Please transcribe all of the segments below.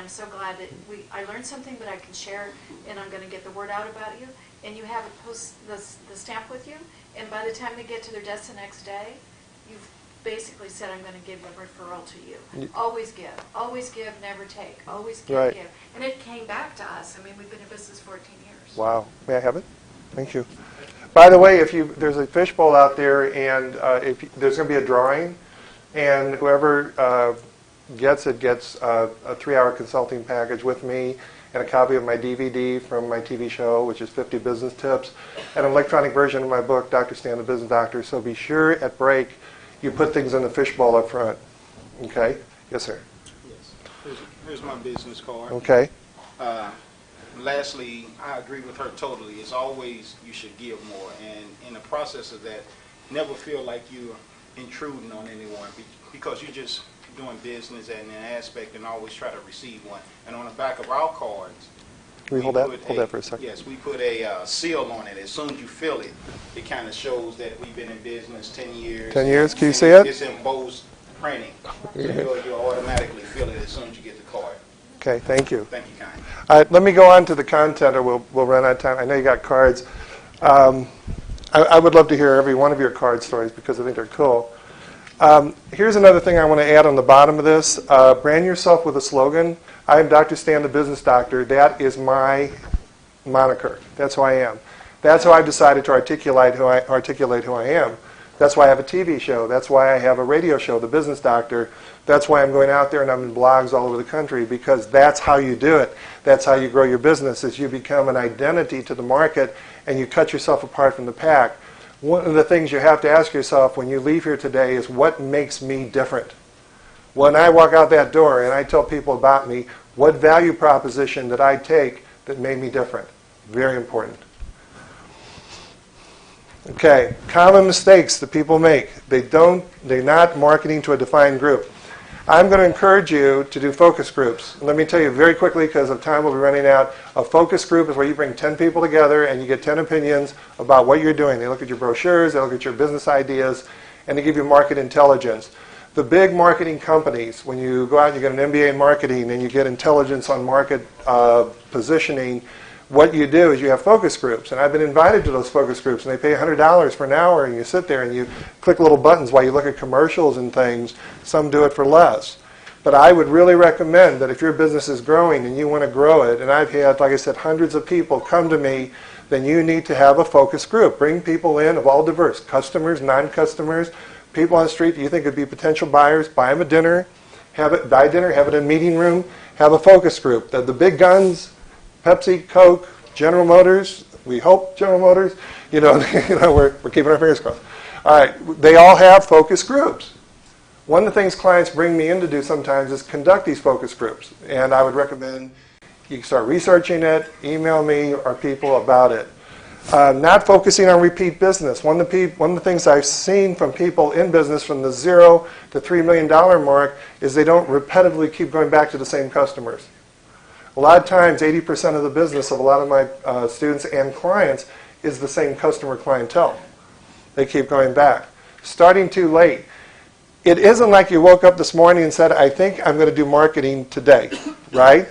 I'm so glad that I learned something that I can share, and I'm going to get the word out about you. And you have it post the stamp with you, and by the time they get to their desk the next day, you've basically said, I'm going to give a referral to you. Always give, never take. Always give, Right. give. And it came back to us. I mean, we've been in business 14 years. Wow. May I have it? Thank you. By the way, there's a fishbowl out there, and there's going to be a drawing, and whoever gets it gets a 3-hour consulting package with me and a copy of my DVD from my TV show, which is 50 Business Tips, and an electronic version of my book, Dr. Stan the Business Doctor. So be sure at break you put things in the fishbowl up front. Okay? Yes, sir. Yes. Here's my business card. Okay. Lastly, I agree with her totally. It's always you should give more, and in the process of that, never feel like you're intruding on anyone because you're just doing business and an aspect, and always try to receive one. And on the back of our cards, Can we hold that for a second? Yes, we put a seal on it. As soon as you fill it, it kind of shows that we've been in business 10 years. 10 years? Can you see it? It's embossed printing, so you'll automatically fill it as soon as you get the card. Okay, thank you. Thank you, kind. All right, let me go on to the content, or we'll run out of time. I know you got cards. I would love to hear every one of your card stories because I think they're cool. Here's another thing I want to add on the bottom of this. Brand yourself with a slogan. I am Dr. Stan, the Business Doctor. That is my moniker. That's who I am. That's how I've decided to articulate who I am. That's why I have a TV show. That's why I have a radio show, The Business Doctor. That's why I'm going out there and I'm in blogs all over the country, because that's how you do it. That's how you grow your business, is you become an identity to the market and you cut yourself apart from the pack. One of the things you have to ask yourself when you leave here today is, what makes me different? When I walk out that door and I tell people about me, what value proposition did I take that made me different? Very important. Okay, common mistakes that people make. They're not marketing to a defined group. I'm going to encourage you to do focus groups. Let me tell you very quickly, because of time will be running out. A focus group is where you bring 10 people together and you get 10 opinions about what you're doing. They look at your brochures, they look at your business ideas, and they give you market intelligence. The big marketing companies, when you go out and you get an MBA in marketing and you get intelligence on market positioning, what you do is you have focus groups. And I've been invited to those focus groups, and they pay $100 for an hour, and you sit there and you click little buttons while you look at commercials and things. Some do it for less. But I would really recommend that if your business is growing and you want to grow it, and I've had, like I said, hundreds of people come to me, then you need to have a focus group. Bring people in of all diverse, customers, non-customers, people on the street that you think could be potential buyers. Buy them a dinner, buy dinner, have it in a meeting room, have a focus group. The big guns, Pepsi, Coke, General Motors, we hope General Motors, we're keeping our fingers crossed. All right, they all have focus groups. One of the things clients bring me in to do sometimes is conduct these focus groups. And I would recommend you start researching it, email me or people about it. Not focusing on repeat business. One of the things I've seen from people in business from the $0 to $3 million mark is they don't repetitively keep going back to the same customers. A lot of times, 80% of the business of a lot of my students and clients is the same customer clientele. They keep going back. Starting too late. It isn't like you woke up this morning and said, I think I'm going to do marketing today, right?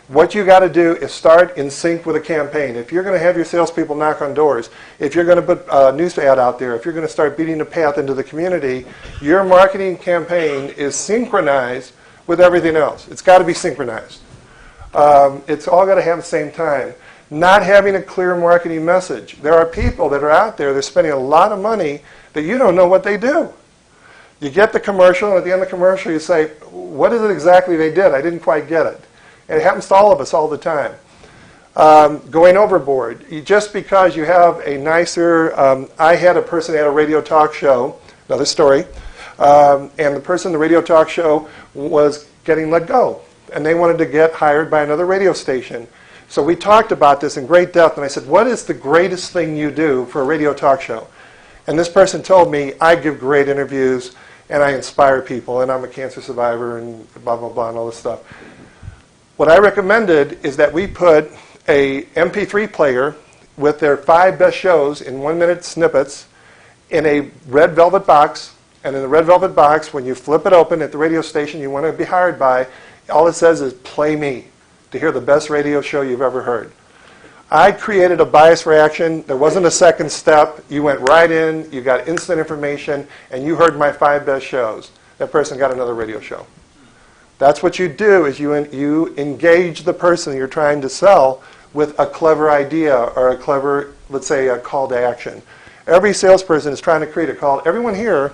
What you got to do is start in sync with a campaign. If you're going to have your salespeople knock on doors, if you're going to put a news ad out there, if you're going to start beating a path into the community, your marketing campaign is synchronized with everything else. It's got to be synchronized. It's all got to have the same time. Not having a clear marketing message. There are people that are out there, they're spending a lot of money that you don't know what they do. You get the commercial, and at the end of the commercial you say, what is it exactly they did? I didn't quite get it. And it happens to all of us all the time. Going overboard. Just because you have a nicer... I had a person at a radio talk show, another story, and the person in the radio talk show was getting let go. And they wanted to get hired by another radio station. So we talked about this in great depth, and I said, what is the greatest thing you do for a radio talk show? And this person told me, I give great interviews, and I inspire people, and I'm a cancer survivor, and blah, blah, blah, and all this stuff. What I recommended is that we put a MP3 player with their 5 best shows in 1-minute snippets in a red velvet box, and in the red velvet box, when you flip it open at the radio station you want to be hired by, all it says is play me to hear the best radio show you've ever heard. I created a bias reaction. There wasn't a second step. You went right in, you got instant information, and you heard my 5 best shows. That person got another radio show. That's what you do, is you engage the person you're trying to sell with a clever idea or a clever, let's say, a call to action. Every salesperson is trying to create a call. Everyone here